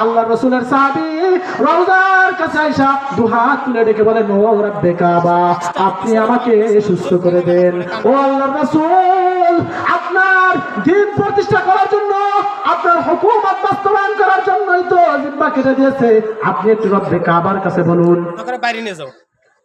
আল্লাহ রাসূলের সাহাবী রওজার কাছে আয়েশা দুহাত তুলে ডেকে বলেন, ও রব্বে কাবা, আপনি আমাকে সুস্থ করে দেন। ও আল্লাহর রাসূল, আপনার দ্বীন প্রতিষ্ঠা করার জন্য, আপনার হুকুমত বাস্তবায়ন করার জন্যই তো জিহ্বা কেটে দিয়েছে। আপনি একটু রব্বে কাবার কাছে বলুন, বাইরে নিয়ে যাও।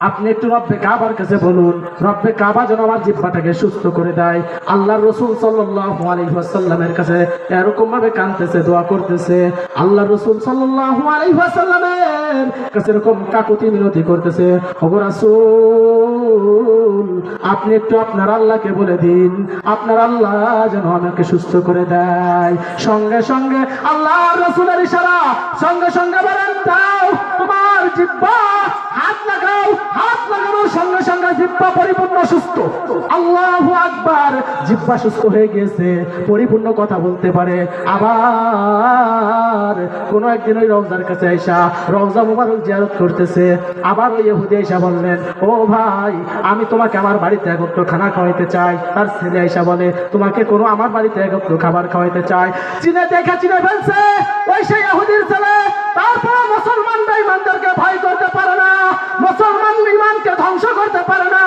আপনি একটু রব্বে কাবার কাছে বলুন, রব্বে কাবা যেন আমার জিহ্বাটাকে সুস্থ করে দেয়। আল্লাহর রাসূল সাল্লাল্লাহু আলাইহি ওয়াসাল্লামের কাছে এরকম ভাবে কাঁদতেছে, দোয়া করতেছে। আল্লাহর রাসূল সাল্লাল্লাহু আলাইহি ওয়াসাল্লামের কাছে এরকম কাকুতি মিনতি করতেছে, ওগো রাসূল, আপনি একটু আপনার আল্লাহকে বলে দিন, আপনার আল্লাহ যেন আমাকে সুস্থ করে দেয়। সঙ্গে সঙ্গে আল্লাহর রাসূলের ইশারা, সঙ্গে সঙ্গে বলেন, দাও তোমার জিহ্বা, হাত লাগাও, হাত লাগানোর সঙ্গে সঙ্গে জিহ্বা পরিপূর্ণ সুস্থ। আল্লাহু আকবার, জিহ্বা সুস্থ হয়ে গিয়েছে, পরিপূর্ণ কথা বলতে পারে। আবার কোন একদিন ওই রওজার কাছে আয়েশা রওজা মুবারক জিয়ারত করতেছে। আবার ওই ইহুদি আয়েশা বললেন, ও ভাই, আমি তোমাকে আমার বাড়িতে একত্র খানা খাওয়াইতে চাই। তার ছেলে আয়েশা বলে, তোমাকে কোনো আমার বাড়িতে একত্র খাবার খাওয়াইতে চাই। চিনে দেখে চিনে ফেলছে ওই সেই ইহুদির ছেলে। তারপর মুসলমানরা ইমানদারকে ভয় করতে পারে না, মুসলমান ইমানকে ধ্বংস করতে পারে না,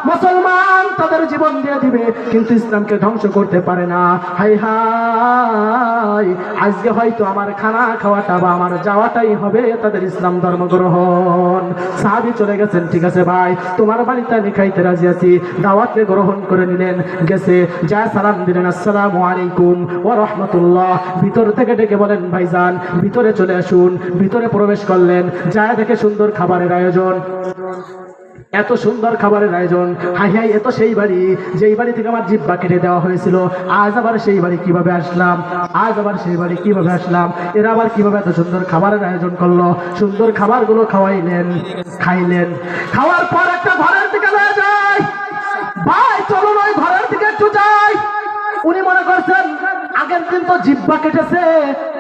মুসলমান তাদের জীবন দিয়ে দিবে কিন্তু ইসলামকে ধ্বংস করতে পারে না। হাই হাই, আজকে হয়তো আমার খানা খাওয়াটা বা আমার যাওয়াটাই হবে তাদের ইসলাম ধর্ম গ্রহণ। সাহাবী চলে গেছেন, ঠিক আছে ভাই, তোমার বাড়িতে আমি খাইতে রাজি আছি। দাওয়াতকে গ্রহণ করে নিলেন, গেছে যা সালাম দিলেন, আসসালামু আলাইকুম ওয়া রাহমাতুল্লাহ। ভিতর থেকে ডেকে বলেন, ভাইজান ভিতরে চলে আসুন। ভিতরে প্রবেশ করলেন, যা দেখে সুন্দর খাবারের আয়োজন, এত সুন্দর খাবারের আয়োজন। হাই হাই, এত সেই বাড়ি যেই বাড়ি থেকে আমার জিহ্বা কেটে দেওয়া হয়েছিল। আজ আবার সেই বাড়ি কিভাবে আসলাম, আজ আবার সেই বাড়ি কিভাবে আসলাম, এরা আবার কিভাবে এত সুন্দর খাবারের আয়োজন করলো। সুন্দর খাবারগুলো খাওয়াইলেন, খাইলেন। খাওয়ার পর একটা ঘরের দিকে নিয়ে যায়। ভাই চলুন ওই ঘরের দিকে একটু যাই। উনি মনে করছেন আগের দিন তো জিহ্বা কেটেছে,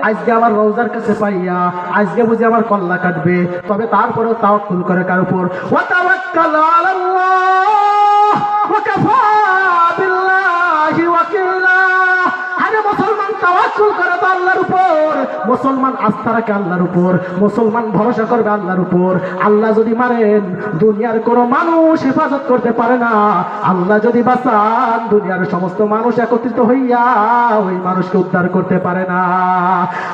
আজকে আমার রওজার কাছে পাইয়া আজকে বুঝি আমার কল্লা কাটবে। তবে তারপরেও তাওয়াক্কুল করে কার উপর? ওয়া তাওয়াক্কাল আলাল্লাহ ওয়া কাফা বিল্লাহি ওয়াকিলা। আরে মুসলমান তাওয়াক্কুল করে তো আল্লাহর উপর, মুসলমান আস্থা রাখে আল্লাহর উপর, মুসলমান ভরসা করবে আল্লাহর উপর। আল্লাহ যদি মারেন দুনিয়ার কোনো মানুষ হেফাজত করতে পারে না, আল্লাহ যদি বাঁচান দুনিয়ার সমস্ত মানুষ একত্রিত হইয়া ওই মানুষকে উদ্ধার করতে পারে না।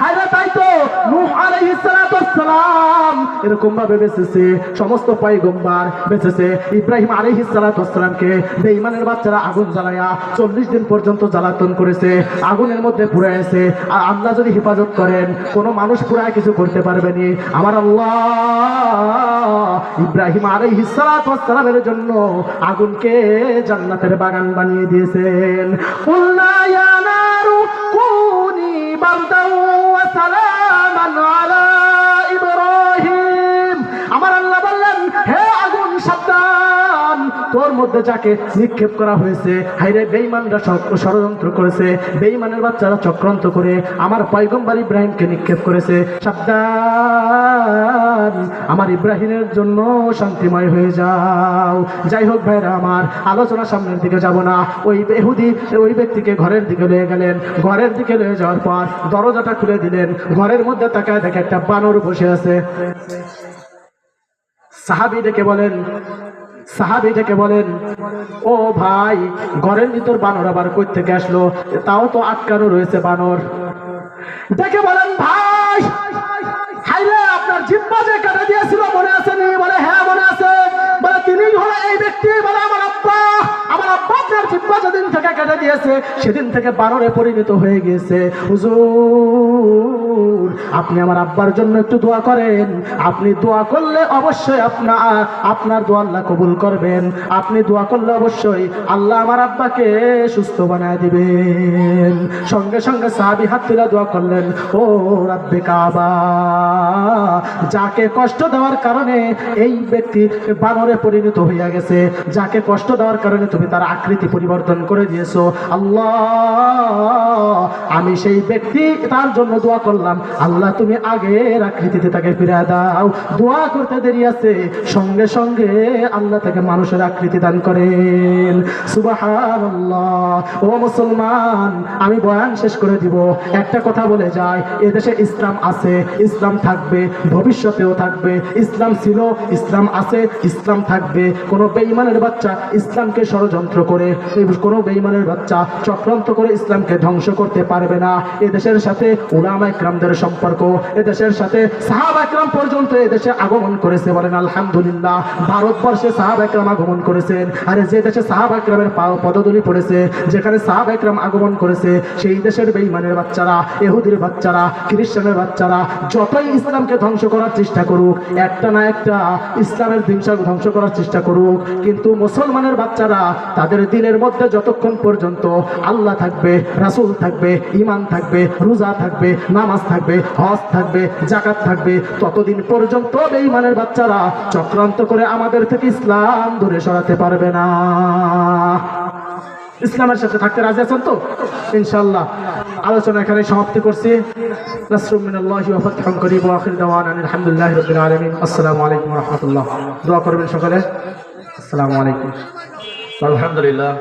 আরে তাই তো নূহ আলাইহিস সালাতু ওয়াস সালাম এরকম ভাবে বেঁচেছে, সমস্ত পয়গম্বর বেঁচেছে। ইব্রাহিম আলাইহিস সালাতু ওয়াস সালামকে বেঈমানের বাচ্চারা আগুন জ্বালায়া 40 দিন পর্যন্ত জ্বালাতন করেছে, আগুনের মধ্যে পুড়াইছে। আর আল্লাহ যদি হেফাজত করেন কোন মানুষ পুরায় কিছু করতে পারবে না। আমার আল্লাহ ইব্রাহিম আলাইহিস সালাতু ওয়াস সালামের জন্য আগুনকে জান্নাতের বাগান বানিয়ে দিয়েছেন। কুলনা ইয়া নারু কুনি বারদান ওয়া সালামান আলা ইব্রাহিম। আমার আল্লাহ বললেন, হে আগুন সাবধান, তোর মধ্যে যাকে নিক্ষেপ করা হয়েছে, হাইরে বেঈমানরা ষড়যন্ত্র করেছে, বেঈমানের বাচ্চারা চক্রান্ত করে আমার পয়গম্বর ইব্রাহিমকে নিক্ষেপ করেছে। সাবধান, আমার ইব্রাহিমের জন্য শান্তিময় হয়ে যাও। যাই হোক ভাইরা আমার, আলোচনা সামনের দিকে যাব না। ওই ইহুদি ওই ব্যক্তিকে ঘরের দিকে নিয়ে গেলেন। ঘরের দিকে নিয়ে যাওয়ার পর দরজাটা খুলে দিলেন। ঘরের মধ্যে তাকায় দেখে একটা বানর বসে আছে। সাহাবী ডেকে বলেন, ও ভাই, ঘরের ভিতর বানর আবার কই থেকে আসলো? তাও তো আটকানো রয়েছে বানর। ডেকে বলেন, ভাই হাইরে, আপনার জিহ্বা যে কেটে দিয়েছিল মনে আছে নি? বলে, হ্যাঁ মনে আছে। বলে, তিনি হলো এই ব্যক্তি। বলে, আমার আব্বা আপনার জিহ্বা যেদিন থেকে কেটে দিয়েছে সেদিন থেকে বানরে পরিণত হয়ে গিয়েছে। হুজুর, আপনি আমার আব্বার জন্য একটু দোয়া করেন। আপনি দোয়া করলে অবশ্যই আপনার দোয়া আল্লাহ কবুল করবেন। আপনি দোয়া করলে অবশ্যই আল্লাহ আমার আব্বাকে সুস্থ বানায় দিবেন। সঙ্গে সঙ্গে সাহাবী হাত তুলে দোয়া করলেন, ও রব্বে কাবা, যাকে কষ্ট দেওয়ার কারণে এই ব্যক্তি বানরে পরিণত হইয়া গেছে, যাকে কষ্ট দেওয়ার কারণে তুমি তার আকৃতি পরিবর্তন করে দিয়েছো, আল্লাহ আমি সেই ব্যক্তি তার জন্য দোয়া করলাম, আল্লাহ আল্লাহ তুমি আগের আকৃতিতে তাকে ফিরে দাও। দোয়া করতে দেরি আছে, সঙ্গে সঙ্গে আল্লাহ তাকে মানুষের আকৃতি দান করেন। সুবহানাল্লাহ। ও মুসলমান, আমি বয়ান শেষ করে দিব, একটা কথা বলে যাই, এদেশে ইসলাম আছে, ইসলাম থাকবে, ভবিষ্যতেও থাকবে। ইসলাম ছিল, ইসলাম আছে, ইসলাম থাকবে। কোনো বেঈমানের বাচ্চা ইসলামকে ষড়যন্ত্র করে, কোনো বেঈমানের বাচ্চা চক্রান্ত করে ইসলামকে ধ্বংস করতে পারবে না। এদেশের সাথে উলামা ইকরামদের সম্পর্ক, এদেশের সাথে সাহাবা ইকরাম পর্যন্ত এদেশে আগমন করেছে, বলেন আলহামদুলিল্লাহ। ভারতবর্ষে সাহাবা ইকরাম আগমন করেছেন। আরে যে দেশে সাহাবা ইকরামের পদধূলি পড়েছে, যেখানে সাহাবা ইকরাম আগমন করেছে, সেই দেশের বেঈমানের বাচ্চারা, ইহুদির বাচ্চারা, খ্রিস্টানের বাচ্চারা যতই ইসলামকে ধ্বংস করার চেষ্টা করুক, একটা না একটা ইসলামের দিনশা ধ্বংস করার চেষ্টা করুক, কিন্তু মুসলমানের বাচ্চারা তাদের দিলের মধ্যে যতক্ষণ পর্যন্ত আল্লাহ থাকবে, রাসূল থাকবে, ঈমান থাকবে, রোজা থাকবে, নামাজ থাকবে, হজ থাকবে, যাকাত থাকবে, ততদিন পর্যন্ত বেঈমানের বাচ্চারা চক্রান্ত করে আমাদের থেকে ইসলাম দূরে সরাতে পারবে না। ইসলামের সাথে থাকতে রাজি আছেন তো? ইনশাআল্লাহ। আলোচনা এখানে সমাপ্তি করছি। নাসরুম মিনাল্লাহি ওয়া ফাতহুন করিব ওয়া আখির দাওয়ানা আলহামদুলিল্লাহি রাব্বিল আলামিন। আসসালামু আলাইকুম ওয়া রাহমাতুল্লাহ। দোয়া করবেন সকলে। আসসালামু আলাইকুম। আলহামদুলিল্লাহ।